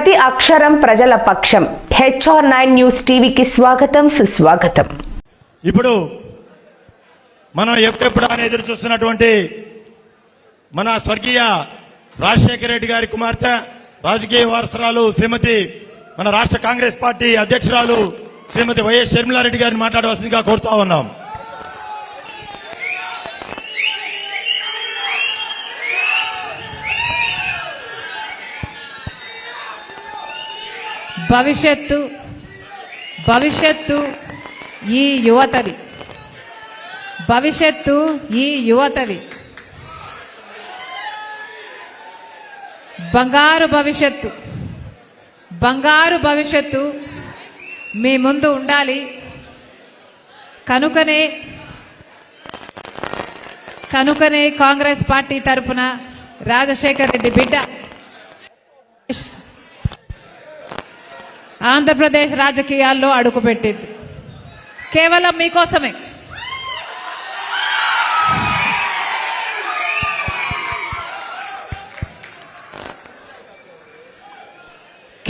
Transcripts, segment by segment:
ప్రతి అక్షరం ప్రజల పక్షం. HR9 న్యూస్ టీవీకి స్వాగతం, సుస్వాగతం. ఇప్పుడు మనం ఎప్పుడెప్పుడు అని ఎదురు చూస్తున్నటువంటి మన స్వర్గీయ రాజశేఖర రెడ్డి గారి కుమార్తె, రాజకీయ వారసురాలు శ్రీమతి మన రాష్ట్ర కాంగ్రెస్ పార్టీ అధ్యక్షురాలు శ్రీమతి వైఎస్ షర్మిలారెడ్డి గారిని మాట్లాడవలసిందిగా కోరుతా ఉన్నాం. భవిష్యత్తు ఈ యువతది. భవిష్యత్తు ఈ యువతది. బంగారు భవిష్యత్తు మీ ముందు ఉండాలి. కనుకనే కాంగ్రెస్ పార్టీ తరఫున రాజశేఖర్ రెడ్డి బిడ్డ ఆంధ్రప్రదేశ్ రాజకీయాల్లో అడుగుపెట్టింది. కేవలం మీకోసమే.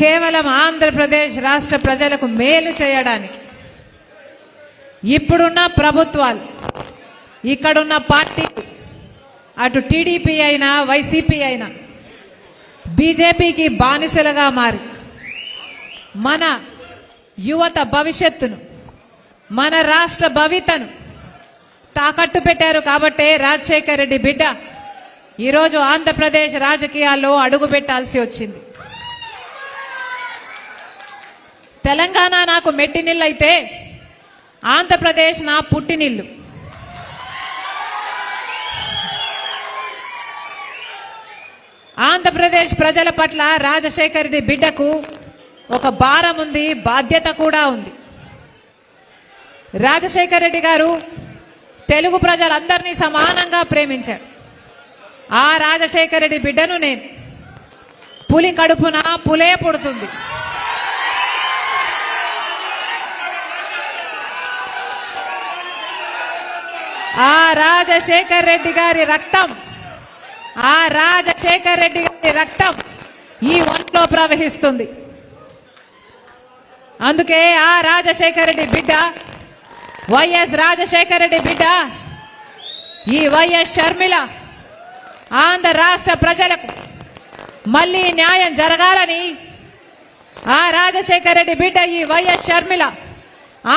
కేవలం ఆంధ్రప్రదేశ్ రాష్ట్ర ప్రజలకు మేలు చేయడానికి ఇప్పుడున్న ప్రభుత్వాలు, ఇక్కడున్న పార్టీలు, అటు టీడీపీ అయినా వైసీపీ అయినా బీజేపీకి బానిసలుగా మారి మన యువత భవిష్యత్తును, మన రాష్ట్ర భవితను తాకట్టు పెట్టారు. కాబట్టే రాజశేఖర్ రెడ్డి బిడ్డ ఈరోజు ఆంధ్రప్రదేశ్ రాజకీయాల్లో అడుగు పెట్టాల్సి వచ్చింది. తెలంగాణ నాకు మెట్టినిల్లు అయితే ఆంధ్రప్రదేశ్ నా పుట్టినిల్లు. ఆంధ్రప్రదేశ్ ప్రజల పట్ల రాజశేఖర్ రెడ్డి బిడ్డకు ఒక భారం ఉంది, బాధ్యత కూడా ఉంది. రాజశేఖర్ రెడ్డి గారు తెలుగు ప్రజలందరినీ సమానంగా ప్రేమించారు. ఆ రాజశేఖర్ రెడ్డి బిడ్డను నేను పులి కడుపున పులే పుడుతుంది. ఆ రాజశేఖర్ రెడ్డి గారి రక్తం ఈ ఒంట్లో ప్రవహిస్తుంది. అందుకే ఆ రాజశేఖర్ రెడ్డి బిడ్డ, వైఎస్ రాజశేఖర్ రెడ్డి బిడ్డ, ఈ వైఎస్ షర్మిల ఆంధ్ర రాష్ట్ర ప్రజలకు మళ్ళీ న్యాయం జరగాలని, ఆ రాజశేఖర్ రెడ్డి బిడ్డ ఈ వైఎస్ షర్మిల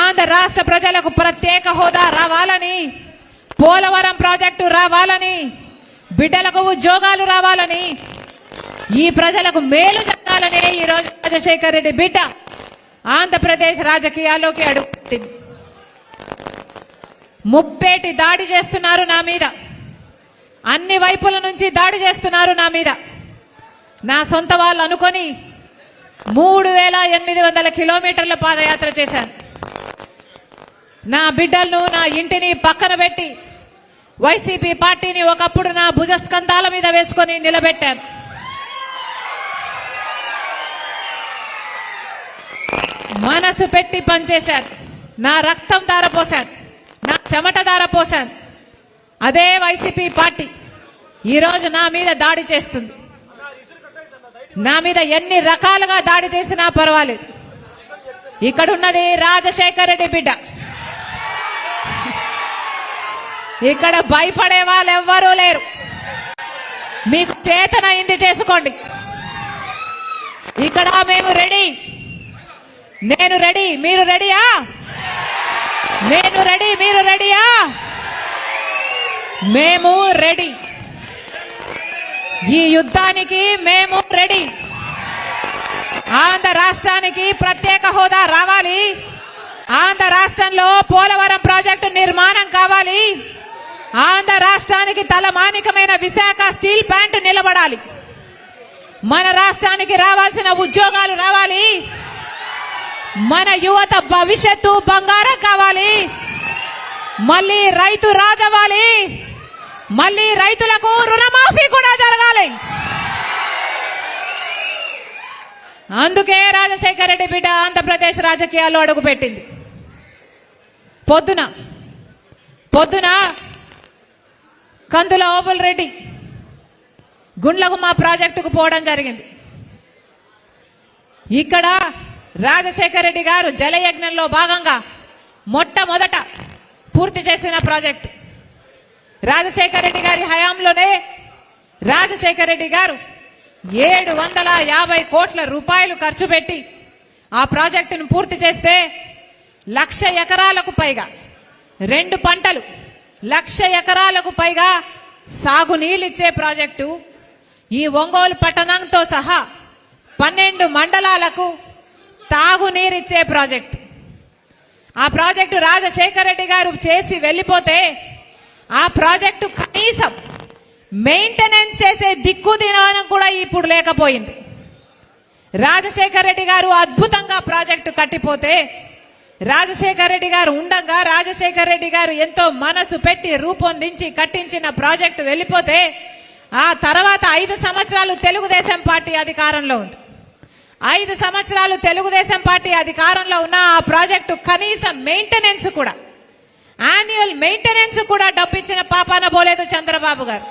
ఆంధ్ర రాష్ట్ర ప్రజలకు ప్రత్యేక హోదా రావాలని, పోలవరం ప్రాజెక్టు రావాలని, బిడ్డలకు ఉద్యోగాలు రావాలని, ఈ ప్రజలకు మేలు జరగాలని ఈరోజు రాజశేఖర్ రెడ్డి బిడ్డ ఆంధ్రప్రదేశ్ రాజకీయాల్లోకి అడుగుపెట్టింది. ముప్పేటి దాడి చేస్తున్నారు నా మీద, అన్ని వైపుల నుంచి దాడి చేస్తున్నారు నా మీద. నా సొంత వాళ్ళు అనుకొని 3800 కిలోమీటర్ల పాదయాత్ర చేశాను. నా బిడ్డలను, నా ఇంటిని పక్కన పెట్టి వైసీపీ పార్టీని ఒకప్పుడు నా భుజస్కంధాల మీద వేసుకొని నిలబెట్టాను. మనసు పెట్టి పనిచేశాను. నా రక్తం ధారపోశాను, నా చెమట ధారపోశాను. అదే వైసీపీ పార్టీ ఈరోజు నా మీద దాడి చేస్తుంది. నా మీద ఎన్ని రకాలుగా దాడి చేసినా పర్వాలేదు. ఇక్కడున్నది రాజశేఖర్ రెడ్డి బిడ్డ. ఇక్కడ భయపడే వాళ్ళు ఎవ్వరూ లేరు. మీకు చేతనైంది చేసుకోండి. ఇక్కడ మేము రెడీ. నేను రెడీ, మీరు రెడీయా? నేను రెడీ, మీరు రెడీయా? మేము రెడీ. ఈ యుద్ధానికి మేము రెడీ. ఆంధ్ర రాష్ట్రానికి ప్రత్యేక హోదా రావాలి. ఆంధ్ర రాష్ట్రంలో పోలవరం ప్రాజెక్టు నిర్మాణం కావాలి. ఆంధ్ర రాష్ట్రానికి తలమానికమైన విశాఖ స్టీల్ ప్లాంట్ నిలబడాలి. మన రాష్ట్రానికి రావాల్సిన ఉద్యోగాలు రావాలి. మన యువత భవిష్యత్తు బంగారం కావాలి. మళ్ళీ రైతు రాజవ్వాలి. మళ్ళీ రైతులకు రుణమాఫీ కూడా జరగాలి. అందుకే రాజశేఖర్ రెడ్డి బిడ్డ ఆంధ్రప్రదేశ్ రాజకీయాల్లో అడుగుపెట్టింది. పొద్దున కందుల ఓబుల్ రెడ్డి గుండ్లగుమ్మ ప్రాజెక్టుకు పోవడం జరిగింది. ఇక్కడ రాజశేఖర రెడ్డి గారు జలయజ్ఞంలో భాగంగా మొట్టమొదట పూర్తి చేసిన ప్రాజెక్టు రాజశేఖర రెడ్డి గారి హయాంలోనే రాజశేఖర రెడ్డి గారు 750 కోట్ల రూపాయలు ఖర్చు పెట్టి ఆ ప్రాజెక్టును పూర్తి చేస్తే 1,00,000 ఎకరాలకు పైగా 2 పంటలు 1,00,000 ఎకరాలకు పైగా సాగునీళ్ళిచ్చే ప్రాజెక్టు ఈ ఒంగోలు పట్టణంతో సహా 12 మండలాలకు తాగునీరిచ్చే ప్రాజెక్టు. ఆ ప్రాజెక్టు రాజశేఖర రెడ్డి గారు చేసి వెళ్ళిపోతే ఆ ప్రాజెక్టు కనీసం మెయింటెనెన్స్ చేసే దిక్కు దినానం కూడా ఇప్పుడు లేకపోయింది. రాజశేఖర రెడ్డి గారు అద్భుతంగా ప్రాజెక్టు కట్టిపోతే రాజశేఖర రెడ్డి గారు ఉండగా రాజశేఖర రెడ్డి గారు ఎంతో మనసు పెట్టి రూపొందించి కట్టించిన ప్రాజెక్టు వెళ్ళిపోతే ఆ తర్వాత 5 సంవత్సరాలు తెలుగుదేశం పార్టీ అధికారంలో ఉంది. 5 సంవత్సరాలు తెలుగుదేశం పార్టీ అధికారంలో ఉన్న ఆ ప్రాజెక్టు కనీసం మెయింటెనెన్స్ కూడా యాన్యువల్ మెయింటెనెన్స్ కూడా డబ్బు ఇచ్చిన పాపాన పోలేదు చంద్రబాబు గారు.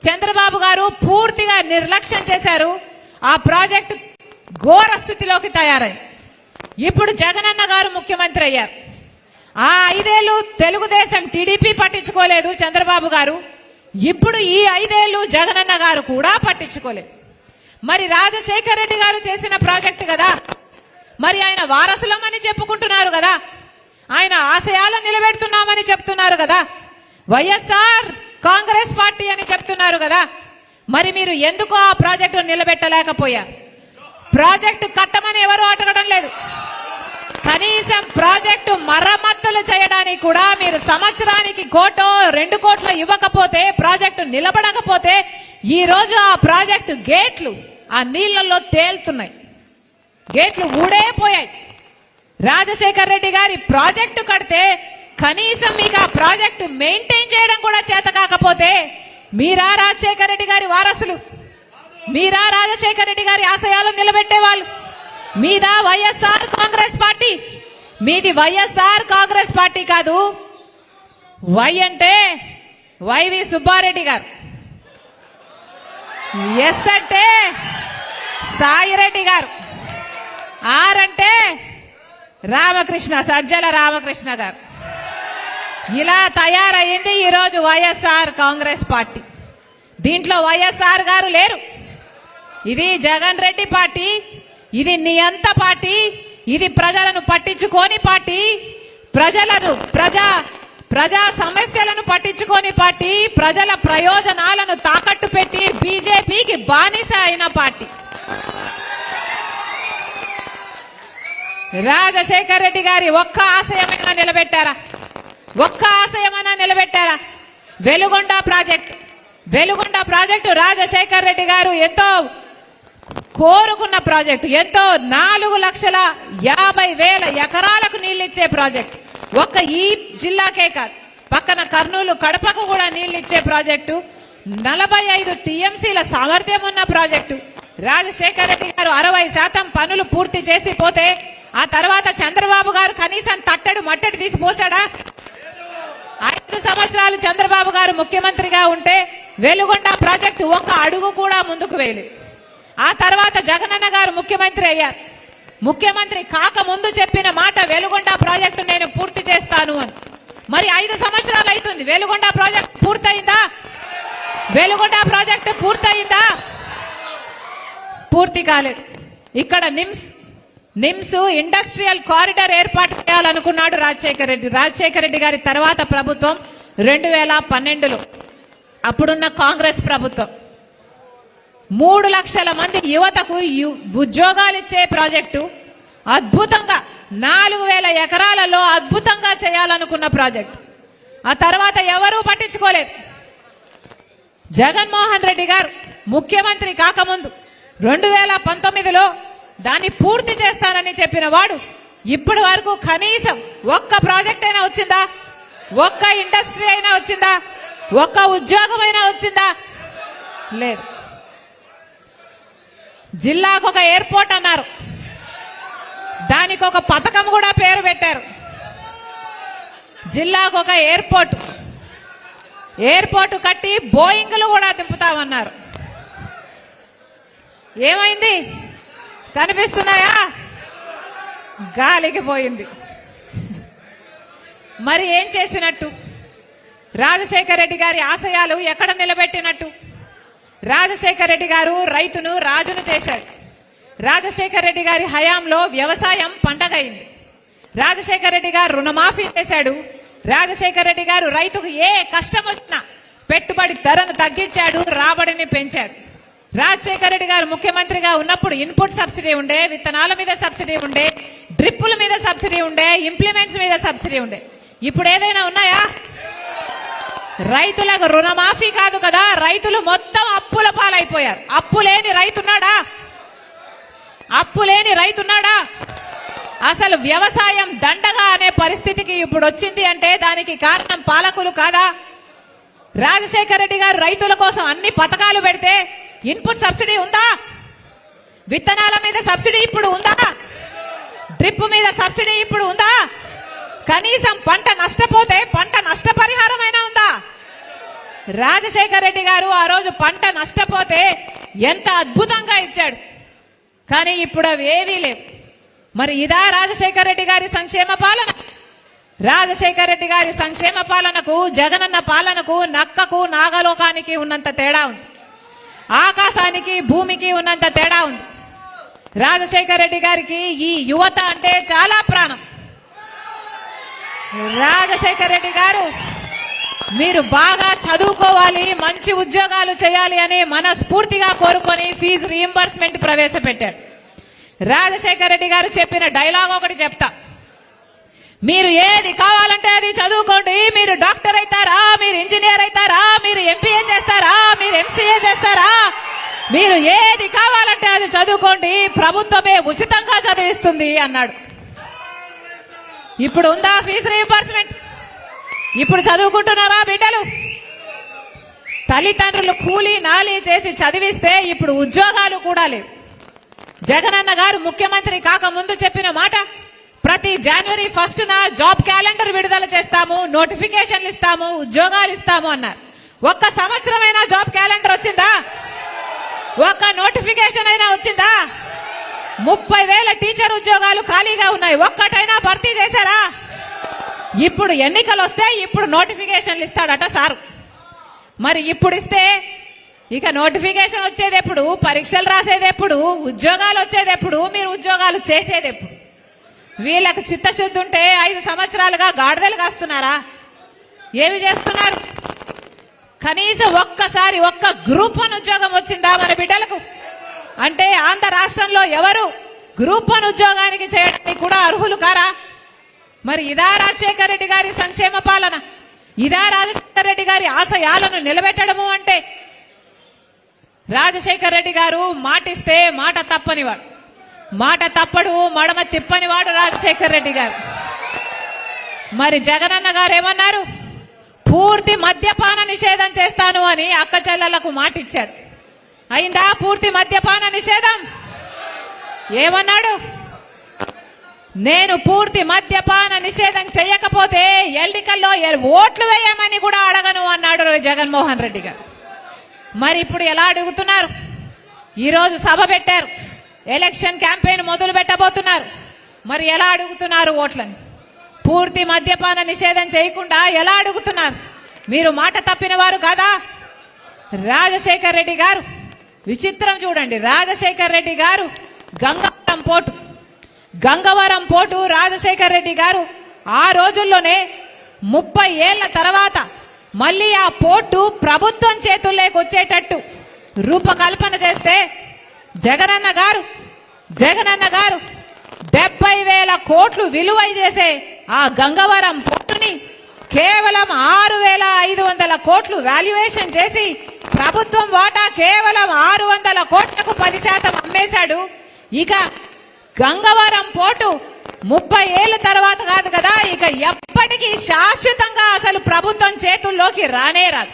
చంద్రబాబు గారు పూర్తిగా నిర్లక్ష్యం చేశారు. ఆ ప్రాజెక్టు ఘోర స్థితిలోకి తయారై ఇప్పుడు జగనన్న గారు ముఖ్యమంత్రి అయ్యారు. ఆ 5 ఏళ్లు తెలుగుదేశం టీడీపీ పట్టించుకోలేదు చంద్రబాబు గారు. ఇప్పుడు ఈ 5 ఏళ్లు జగనన్న గారు కూడా పట్టించుకోలేదు. మరి రాజశేఖర రెడ్డి గారు చేసిన ప్రాజెక్టు కదా, మరి ఆయన వారసులమని చెప్పుకుంటున్నారు కదా, ఆయన ఆశయాలను నిలబెడుతున్నామని చెప్తున్నారు కదా, వైఎస్ఆర్ కాంగ్రెస్ పార్టీ అని చెప్తున్నారు కదా, మరి మీరు ఎందుకు ఆ ప్రాజెక్టు నిలబెట్టలేకపోయారు? ప్రాజెక్టు కట్టమని ఎవరు అడగడం లేదు. కనీసం ప్రాజెక్టు మరమ్మతులు చేయడానికి కూడా మీరు సంవత్సరానికి 1-2 కోట్లు ఇవ్వకపోతే ప్రాజెక్టు నిలబడకపోతే ఈ రోజు ఆ ప్రాజెక్టు గేట్లు ఆ నీళ్లలో తేలుతున్నాయి, గేట్లు ఊడైపోయాయి. రాజశేఖర రెడ్డి గారి ప్రాజెక్టు కడితే కనీసం మీకు ఆ ప్రాజెక్టు మెయింటైన్ చేయడం కూడా చేత కాకపోతే మీరా రాజశేఖర రెడ్డి గారి వారసులు? మీరా రాజశేఖర రెడ్డి గారి ఆశయాలను నిలబెట్టే వాళ్ళు? మీదా వైఎస్ఆర్ కాంగ్రెస్ పార్టీ? మీది వైఎస్ఆర్ కాంగ్రెస్ పార్టీ కాదు. వై అంటే వైవి సుబ్బారెడ్డి గారు, ఎస్ అంటే సాయిరెడ్డి గారు, ఆర్ అంటే రామకృష్ణ సజ్జల రామకృష్ణ గారు. ఇలా తయారయ్యింది ఈరోజు వైఎస్ఆర్ కాంగ్రెస్ పార్టీ. దీంట్లో వైఎస్ఆర్ గారు లేరు. ఇది జగన్ రెడ్డి పార్టీ, ఇది నియంత పార్టీ, ఇది ప్రజలను పట్టించుకోని పార్టీ, ప్రజా సమస్యలను పట్టించుకోని పార్టీ, ప్రజల ప్రయోజనాలను తాకట్టు పెట్టి బీజేపీకి బానిస అయిన పార్టీ. రాజశేఖర రెడ్డి గారి ఒక్క ఆశయమైనా నిలబెట్టారా? ఒక్క ఆశయమైనా నిలబెట్టారా? వెలుగొండ ప్రాజెక్టు రాజశేఖర రెడ్డి గారు ఎంతో కోరుకున్న ప్రాజెక్టు, ఎంతో 4,50,000 ఎకరాలకు నీళ్ళిచ్చే ప్రాజెక్టు. ఒక్క ఈ జిల్లాకే కాదు, పక్కన కర్నూలు కడపకు కూడా నీళ్ళిచ్చే ప్రాజెక్టు. 45 టీఎంసీల సామర్థ్యం ఉన్న ప్రాజెక్టు. రాజశేఖర రెడ్డి గారు 60% పనులు పూర్తి చేసి పోతే ఆ తర్వాత చంద్రబాబు గారు కనీసం తట్టడు మట్టడి తీసి పోసాడా? 5 సంవత్సరాలు చంద్రబాబు గారు ముఖ్యమంత్రిగా ఉంటే వెలుగొండ ప్రాజెక్టు ఒక్క అడుగు కూడా ముందుకు వేయలేదు. ఆ తర్వాత జగనన్న గారు ముఖ్యమంత్రి అయ్యారు. ముఖ్యమంత్రి కాకముందు చెప్పిన మాట వెలుగొండ ప్రాజెక్టు నేను పూర్తి చేస్తాను అని. మరి 5 సంవత్సరాలు అవుతుంది, వెలుగొండ ప్రాజెక్టు పూర్తయిందా? వెలుగొండ ప్రాజెక్టు పూర్తయిందా? పూర్తి కాలేదు. ఇక్కడ నిమ్స్ ఇండస్ట్రియల్ కారిడార్ ఏర్పాటు చేయాలనుకున్నాడు రాజశేఖర రెడ్డి. రాజశేఖర రెడ్డి గారి తర్వాత ప్రభుత్వం 2012లో అప్పుడున్న కాంగ్రెస్ ప్రభుత్వం 3 లక్షల మంది యువతకు ఉద్యోగాలు ఇచ్చే ప్రాజెక్టు, అద్భుతంగా 4,000 ఎకరాలలో అద్భుతంగా చేయాలనుకున్న ప్రాజెక్టు. ఆ తర్వాత ఎవరూ పట్టించుకోలేదు. జగన్మోహన్ రెడ్డి గారు ముఖ్యమంత్రి కాకముందు 2019లో దాన్ని పూర్తి చేస్తానని చెప్పిన వాడు ఇప్పటి వరకు కనీసం ఒక్క ప్రాజెక్ట్ అయినా వచ్చిందా? ఒక్క ఇండస్ట్రీ అయినా వచ్చిందా? ఒక్క ఉద్యోగం అయినా వచ్చిందా? లేదు. జిల్లాకు ఒక ఎయిర్పోర్ట్ అన్నారు, దానికి ఒక పథకం కూడా పేరు పెట్టారు. జిల్లాకు ఒక ఎయిర్పోర్ట్ కట్టి బోయింగ్లు కూడా దింపుతామన్నారు. ఏమైంది? కనిపిస్తున్నాయా? గాలికి పోయింది. మరి ఏం చేసినట్టు? రాజశేఖర రెడ్డి గారి ఆశయాలు ఎక్కడ నిలబెట్టినట్టు? రాజశేఖర రెడ్డి గారు రైతును రాజును చేశాడు. రాజశేఖర రెడ్డి గారి హయాంలో వ్యవసాయం పండగైంది. రాజశేఖర రెడ్డి గారు రుణమాఫీ చేశాడు. రాజశేఖర రెడ్డి గారు రైతుకు ఏ కష్టం వచ్చినా పెట్టుబడి ధరను తగ్గించాడు, రాబడిని పెంచాడు. రాజశేఖర రెడ్డి గారు ముఖ్యమంత్రిగా ఉన్నప్పుడు ఇన్పుట్ సబ్సిడీ ఉండే, విత్తనాల మీద సబ్సిడీ ఉండే, డ్రిప్పుల మీద సబ్సిడీ ఉండే, ఇంప్లిమెంట్స్ మీద సబ్సిడీ ఉండే. ఇప్పుడు ఏదైనా ఉన్నాయా? రైతులకు రుణమాఫీ కాదు కదా, రైతులు మొత్తం అప్పుల పాలైపోయారు. అప్పు లేని రైతున్నాడా? అసలు వ్యవసాయం దండగా అనే పరిస్థితికి ఇప్పుడు వచ్చింది అంటే దానికి కారణం పాలకులు కాదా? రాజశేఖర రెడ్డి గారు రైతుల కోసం అన్ని పథకాలు పెడితే ఇన్పుట్ సబ్సిడీ ఉందా? విత్తనాల మీద సబ్సిడీ ఇప్పుడు ఉందా? డ్రిప్ మీద సబ్సిడీ ఇప్పుడు ఉందా? కనీసం పంట నష్టపోతే పంట నష్టపరిహారమైనా ఉందా? రాజశేఖర రెడ్డి గారు ఆ రోజు పంట నష్టపోతే ఎంత అద్భుతంగా ఇచ్చాడు. కానీ ఇప్పుడు అవి ఏవీ లేవు. మరి ఇదా రాజశేఖర రెడ్డి గారి సంక్షేమ పాలన? రాజశేఖర రెడ్డి గారి సంక్షేమ పాలనకు, జగనన్న పాలనకు, నక్కకు నాగలోకానికి ఉన్నంత తేడా ఉంది. ఆకాశానికి భూమికి ఉన్నంత తేడా ఉంది. రాజశేఖర రెడ్డి గారికి ఈ యువత అంటే చాలా ప్రాణం. రాజశేఖర రెడ్డి గారు మీరు బాగా చదువుకోవాలి, మంచి ఉద్యోగాలు చేయాలి అని మనస్ఫూర్తిగా కోరుకొని ఫీజు రీయింబర్స్మెంట్ ప్రవేశపెట్టాడు. రాజశేఖర రెడ్డి గారు చెప్పిన డైలాగ్ ఒకటి చెప్తా. మీరు ఏది కావాలంటే అది చదువుకోండి. మీరు డాక్టర్ అవుతారా, మీరు ఇంజనీర్ అవుతారా, మీరు ఎంపీఏ చేస్తారా, మీరు ఎంసీఏ చేస్తారా, మీరు ఏది కావాలంటే అది చదువుకోండి, ప్రభుత్వమే ఉచితంగా చదివిస్తుంది అన్నాడు. ఇప్పుడు ఉందా ఫీజు రీయింబర్స్మెంట్? ఇప్పుడు చదువుకుంటున్నారా బిడ్డలు? తల్లిదండ్రులు కూలీ నాలీ చేసి చదివిస్తే ఇప్పుడు ఉద్యోగాలు కూడా లేవు. జగనన్న గారు ముఖ్యమంత్రి కాకముందు చెప్పిన మాట, ప్రతి జనవరి 1న జాబ్ క్యాలెండర్ విడుదల చేస్తాము, నోటిఫికేషన్లు ఇస్తాము, ఉద్యోగాలు ఇస్తాము అన్నారు. ఒక్క సంవత్సరమైనా జాబ్ క్యాలెండర్ వచ్చిందా? ఒక్క నోటిఫికేషన్ అయినా వచ్చిందా? 30,000 టీచర్ ఉద్యోగాలు ఖాళీగా ఉన్నాయి. ఒక్కటైనా భర్తీ చేశారా? ఇప్పుడు ఎన్నికలు వస్తే ఇప్పుడు నోటిఫికేషన్లు ఇస్తాడట సారు. మరి ఇప్పుడు ఇస్తే ఇక నోటిఫికేషన్ వచ్చేది ఎప్పుడు? పరీక్షలు రాసేది ఎప్పుడు? ఉద్యోగాలు వచ్చేది ఎప్పుడు? మీరు ఉద్యోగాలు చేసేది ఎప్పుడు? వీళ్ళకి చిత్తశుద్ధి ఉంటే 5 సంవత్సరాలుగా గాడిదలు కాస్తున్నారా? ఏమి చేస్తున్నారు? కనీసం ఒక్కసారి ఒక్క గ్రూప్ 1 ఉద్యోగం వచ్చిందా మన బిడ్డలకు? అంటే ఆంధ్ర రాష్ట్రంలో ఎవరు గ్రూప్ 1 ఉద్యోగానికి చేయడానికి కూడా అర్హులు కారా? మరి ఇదా రాజశేఖర రెడ్డి గారి సంక్షేమ పాలన? ఇదా రాజశేఖర రెడ్డి గారి ఆశయాలను నిలబెట్టడము అంటే? రాజశేఖర రెడ్డి గారు మాటిస్తే మాట తప్పనివాడు, మాట తప్పడు, మడమ తిప్పనివాడు రాజశేఖర రెడ్డి గారు. మరి జగనన్న గారు ఏమన్నారు? పూర్తి మద్యపాన నిషేధం చేస్తాను అని అక్క చెల్లెలకు మాట ఇచ్చాడు. అయిందా పూర్తి మద్యపాన నిషేధం? ఏమన్నాడు? నేను పూర్తి మద్యపాన నిషేధం చేయకపోతే ఎన్నికల్లో ఓట్లు వేయమని కూడా అడగను అన్నాడు జగన్మోహన్ రెడ్డి గారు. మరి ఇప్పుడు ఎలా అడుగుతున్నారు? ఈరోజు సభ పెట్టారు, ఎలక్షన్ క్యాంపెయిన్ మొదలు పెట్టబోతున్నారు. మరి ఎలా అడుగుతున్నారు ఓట్లని? పూర్తి మద్యపాన నిషేధం చేయకుండా ఎలా అడుగుతున్నారు? మీరు మాట తప్పిన వారు కాదా? రాజశేఖర రెడ్డి గారు విచిత్రం చూడండి. రాజశేఖర రెడ్డి గారు గంగవరం పోర్టు రాజశేఖర రెడ్డి గారు ఆ రోజుల్లోనే 30 ఏళ్ల తర్వాత మళ్ళీ ఆ పోర్టు ప్రభుత్వం చేతుల్లోకి వచ్చేటట్టు రూపకల్పన చేస్తే జగనన్న గారు 70,000 కోట్లు విలువ చేసే ఆ గంగవరం పోర్టుని కేవలం 6,500 కోట్లు వాల్యుయేషన్ చేసి ప్రభుత్వం వాటా కేవలం 600 కోట్లకు 10% అమ్మేశాడు. ఇక గంగవరం పోర్టు 30 ఏళ్ల తర్వాత కాదు కదా, ఇక ఎప్పటికీ శాశ్వతంగా అసలు ప్రభుత్వం చేతుల్లోకి రానే రాదు.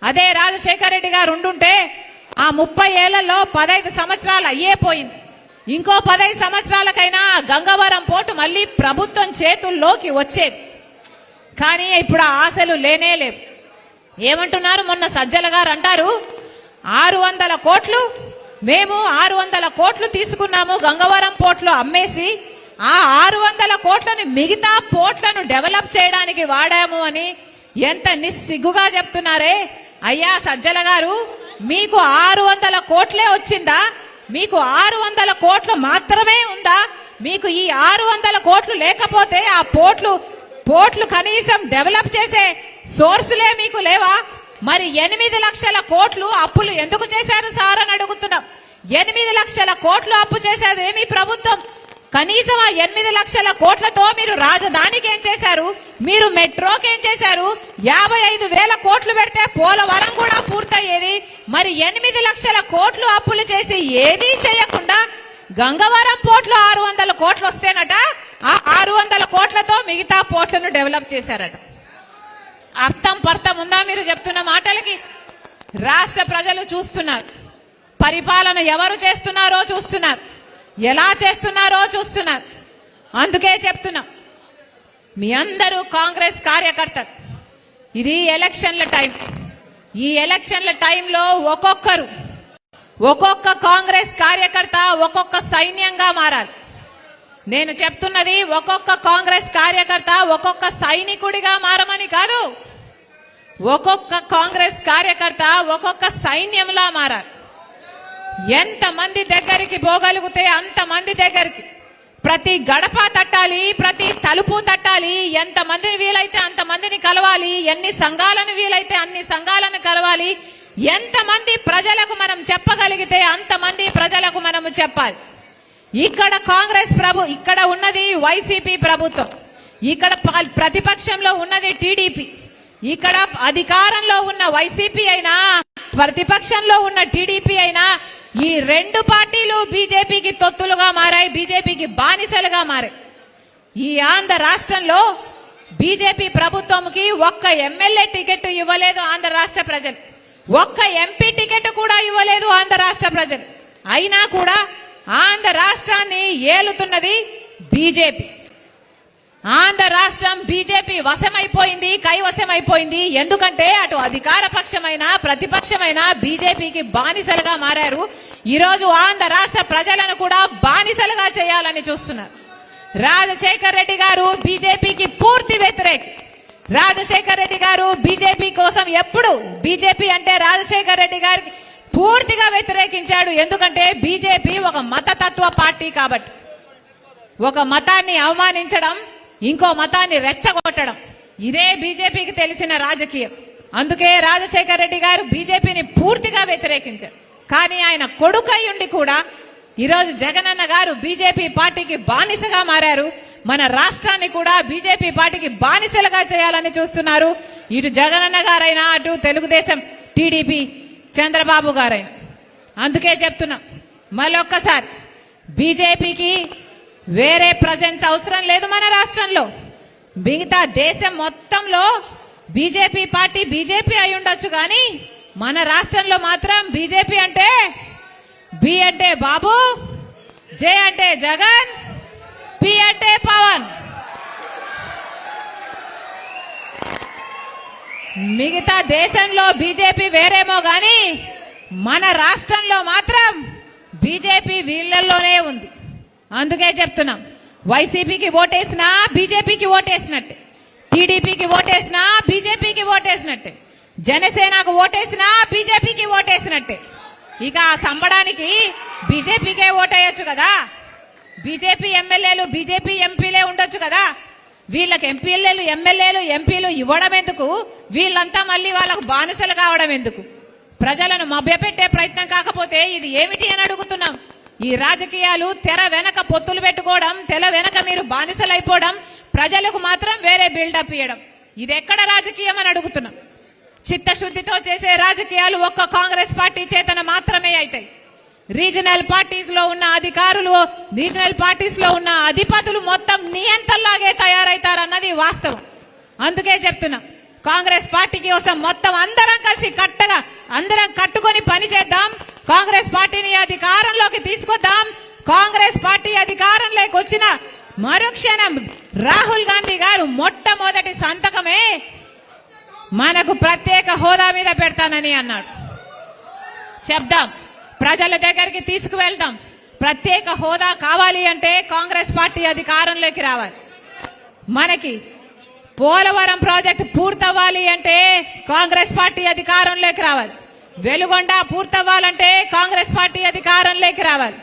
అదే రాజశేఖర రెడ్డి గారు ఉండుంటే ఆ 30 ఏళ్లలో 15 సంవత్సరాలు అయ్యే పోయింది. ఇంకో 15 సంవత్సరాలకైనా గంగవరం పోర్టు మళ్ళీ ప్రభుత్వం చేతుల్లోకి వచ్చేది. కానీ ఇప్పుడు ఆ ఆశలు లేనే లేవు. ఏమంటున్నారు? మొన్న సజ్జల గారు అంటారు 600 కోట్లు మేము 600 కోట్లు తీసుకున్నాము గంగవరం పోర్టులో అమ్మేసి ఆ 600 కోట్లని మిగతా పోర్ట్లను డెవలప్ చేయడానికి వాడాము అని ఎంత నిస్సిగ్గుగా చెప్తున్నారే. అయ్యా సజ్జల గారు, మీకు 600 కోట్లే వచ్చిందా? మీకు 600 కోట్లు మాత్రమే ఉందా? మీకు ఈ 600 కోట్లు లేకపోతే ఆ పోర్ట్లు కనీసం డెవలప్ చేసే సోర్సులే మీకు లేవా? మరి 8 లక్షల కోట్లు అప్పులు ఎందుకు చేశారు సార్ అని అడుగుతున్నాం. 8 లక్షల కోట్లు అప్పు చేసేది ఏమి ప్రభుత్వం? కనీసం ఆ 8 లక్షల కోట్లతో మీరు రాజధానికి ఏం చేశారు? మీరు మెట్రోకి ఏం చేశారు? 55,000 కోట్లు పెడితే పోలవరం కూడా పూర్తయ్యేది. మరి 8 లక్షల కోట్లు అప్పులు చేసి ఏదీ చేయకుండా గంగవరం పోర్టులో 600 కోట్లు వస్తేనట ఆ 600 కోట్లతో మిగతా పోర్ట్లను డెవలప్ చేశారట. అర్థం పర్థం ఉందా మీరు చెప్తున్న మాటలకి? రాష్ట్ర ప్రజలు చూస్తున్నారు. పరిపాలన ఎవరు చేస్తున్నారో చూస్తున్నారు, ఎలా చేస్తున్నారో చూస్తున్నారు. అందుకే చెప్తున్నా, మీ అందరూ కాంగ్రెస్ కార్యకర్తలు, ఇది ఎలక్షన్ల టైం. ఈ ఎలక్షన్ల టైంలో ఒక్కొక్క కాంగ్రెస్ కార్యకర్త ఒక్కొక్క సైన్యంగా మారాలి. నేను చెప్తున్నది ఒక్కొక్క కాంగ్రెస్ కార్యకర్త ఒక్కొక్క సైనికుడిగా మారమని కాదు, ఒక్కొక్క కాంగ్రెస్ కార్యకర్త ఒక్కొక్క సైన్యంలా మారాలి. ఎంతమంది దగ్గరికి పోగలిగితే అంతమంది దగ్గరికి, ప్రతి గడప తట్టాలి, ప్రతి తలుపు తట్టాలి, ఎంతమందిని వీలైతే అంతమందిని కలవాలి, ఎన్ని సంఘాలను వీలైతే అన్ని సంఘాలను కలవాలి. ఎంతమంది ప్రజలకు మనం చెప్పగలిగితే అంతమంది ప్రజలకు మనము చెప్పాలి. ఇక్కడ ఇక్కడ ఉన్నది వైసీపీ ప్రభుత్వం, ఇక్కడ ప్రతిపక్షంలో ఉన్నది టీడీపీ. ఇక్కడ అధికారంలో ఉన్న వైసీపీ అయినా ప్రతిపక్షంలో ఉన్న టీడీపీ అయినా ఈ రెండు పార్టీలు బీజేపీకి తొత్తులుగా మారాయి, బీజేపీకి బానిసలుగా మారాయి. ఈ ఆంధ్ర రాష్ట్రంలో బీజేపీ ప్రభుత్వంకి ఒక్క ఎమ్మెల్యే టికెట్ ఇవ్వలేదు ఆంధ్ర రాష్ట్ర ప్రజలు, ఒక్క ఎంపీ టికెట్ కూడా ఇవ్వలేదు ఆంధ్ర రాష్ట్ర ప్రజలు. అయినా కూడా ఆంధ్ర రాష్ట్రాన్ని ఏలుతున్నది బీజేపీ. ఆంధ్ర రాష్ట్రం బీజేపీ వశమైపోయింది, కైవశమైపోయింది. ఎందుకంటే అటు అధికార పక్షమైన ప్రతిపక్షమైన బీజేపీకి బానిసలుగా మారారు. ఈరోజు ఆంధ్ర రాష్ట్ర ప్రజలను కూడా బానిసలుగా చేయాలని చూస్తున్నారు. రాజశేఖర్ రెడ్డి గారు బీజేపీకి పూర్తి వ్యతిరేకి. రాజశేఖర్ రెడ్డి గారు బీజేపీ కోసం ఎప్పుడు, బీజేపీ అంటే రాజశేఖర్ రెడ్డి గారికి పూర్తిగా వ్యతిరేకించాడు. ఎందుకంటే బీజేపీ ఒక మతతత్వ పార్టీ కాబట్టి. ఒక మతాన్ని అవమానించడం, ఇంకో మతాన్ని రెచ్చగొట్టడం, ఇదే బీజేపీకి తెలిసిన రాజకీయం. అందుకే రాజశేఖర్ రెడ్డి గారు బీజేపీని పూర్తిగా వ్యతిరేకించారు. కానీ ఆయన కొడుకై ఉండి కూడా ఈరోజు జగనన్న గారు బీజేపీ పార్టీకి బానిసగా మారారు. మన రాష్ట్రాన్ని కూడా బీజేపీ పార్టీకి బానిసలుగా చేయాలని చూస్తున్నారు. ఇటు జగనన్న గారైనా అటు తెలుగుదేశం టీడీపీ చంద్రబాబు గారైనా. అందుకే చెప్తున్నా మళ్ళొక్కసారి, బీజేపీకి వేరే ప్రజెన్స్ అవసరం లేదు మన రాష్ట్రంలో. మిగతా దేశం మొత్తంలో బీజేపీ పార్టీ బీజేపీ అయి ఉండొచ్చు, కానీ మన రాష్ట్రంలో మాత్రం బీజేపీ అంటే బి అంటే బాబు, జే అంటే జగన్, పి అంటే పవన్. మిగతా దేశంలో బీజేపీ వేరేమో గాని మన రాష్ట్రంలో మాత్రం బీజేపీ వీళ్ళల్లోనే ఉంది. అందుకే చెప్తున్నాం, వైసీపీకి ఓటేసినా బీజేపీకి ఓటేసినట్టే, టీడీపీకి ఓటేసినా బీజేపీకి ఓటేసినట్టే, జనసేనకు ఓటేసినా బీజేపీకి ఓటేసినట్టే. ఇక ఆ సంబడానికి బీజేపీకే ఓటేయచ్చు కదా, బీజేపీ ఎమ్మెల్యేలు బీజేపీ ఎంపీలే ఉండొచ్చు కదా. వీళ్ళకి ఎమ్మెల్యేలు ఎంపీలు ఇవ్వడం ఎందుకు? వీళ్ళంతా మళ్ళీ వాళ్ళకు బానిసలు కావడం ఎందుకు? ప్రజలను మభ్యపెట్టే ప్రయత్నం కాకపోతే ఇది ఏమిటి అని అడుగుతున్నాం. ఈ రాజకీయాలు తెర వెనక పొత్తులు పెట్టుకోవడం, తెర వెనక మీరు బానిసలైపోవడం, ప్రజలకు మాత్రం వేరే బిల్డప్ ఇవ్వడం, ఇది ఎక్కడ రాజకీయం అని అడుగుతున్నాం. చిత్తశుద్ధితో చేసే రాజకీయాలు ఒక్క కాంగ్రెస్ పార్టీ చేతన మాత్రమే అవుతాయి. రీజనల్ పార్టీస్ లో ఉన్న అధికారులు, రీజనల్ పార్టీస్ లో ఉన్న అధిపతులు మొత్తం నియంతల్లాగే తయారైతారన్నది వాస్తవం. అందుకే చెప్తున్నా, కాంగ్రెస్ పార్టీకి కోసం మొత్తం అందరం కలిసి అందరం కట్టుకొని పనిచేద్దాం. కాంగ్రెస్ పార్టీని అధికారంలోకి తీసుకొద్దాం. కాంగ్రెస్ పార్టీ అధికారంలోకి వచ్చిన మరుక్షణం రాహుల్ గాంధీ గారు మొట్టమొదటి సంతకమే మనకు ప్రత్యేక హోదా మీద పెడతానని అన్నాడు. చెప్దాం, ప్రజల దగ్గరికి తీసుకువెళ్తాం. ప్రత్యేక హోదా కావాలి అంటే కాంగ్రెస్ పార్టీ అధికారంలోకి రావాలి. మనకి పోలవరం ప్రాజెక్టు పూర్తవ్వాలి అంటే కాంగ్రెస్ పార్టీ అధికారంలోకి రావాలి. వెలుగొండ పూర్తవ్వాలంటే కాంగ్రెస్ పార్టీ అధికారంలోకి రావాలి.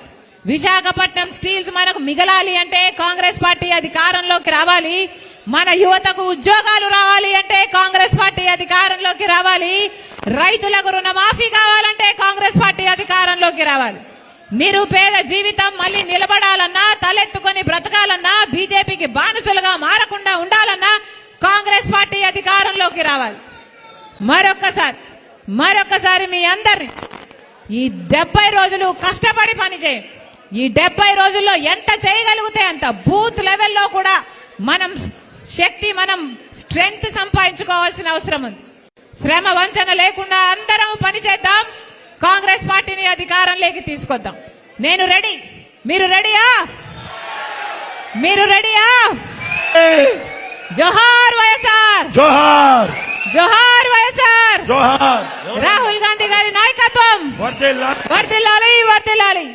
విశాఖపట్నం స్టీల్స్ మనకు మిగలాలి అంటే కాంగ్రెస్ పార్టీ అధికారంలోకి రావాలి. మన యువతకు ఉద్యోగాలు రావాలి అంటే కాంగ్రెస్ పార్టీ అధికారంలోకి రావాలి. రైతులకు రుణమాఫీ కావాలంటే కాంగ్రెస్ పార్టీ అధికారంలోకి రావాలి. నిరుపేద జీవితం మళ్ళీ నిలబడాలన్నా, తలెత్తుకొని బ్రతకాలన్నా, బీజేపీకి బానిసలుగా మారకుండా ఉండాలన్నా కాంగ్రెస్ పార్టీ అధికారంలోకి రావాలి. మరొక్కసారి మీ అందరిని ఈ 70 రోజులు కష్టపడి పనిచేయండి. ఈ 70 రోజుల్లో ఎంత చేయగలిగితే అంత బూత్ లెవెల్లో కూడా మనం స్ట్రెంగ్త్ సంపాదించుకోవాల్సిన అవసరం ఉంది. శ్రమ వంచన లేకుండా అందరం పనిచేద్దాం. కాంగ్రెస్ పార్టీని అధికారంలోకి తీసుకొద్దాం. నేను రెడీ. మీరు రెడీయా? జోహార్ వైఎస్ఆర్, జోహార్ జోహార్ వైఎస్ఆర్, జోహార్. రాహుల్ గాంధీ గారి నాయకత్వం వర్ధిల్లాలి. వర్ధిల్లాలి.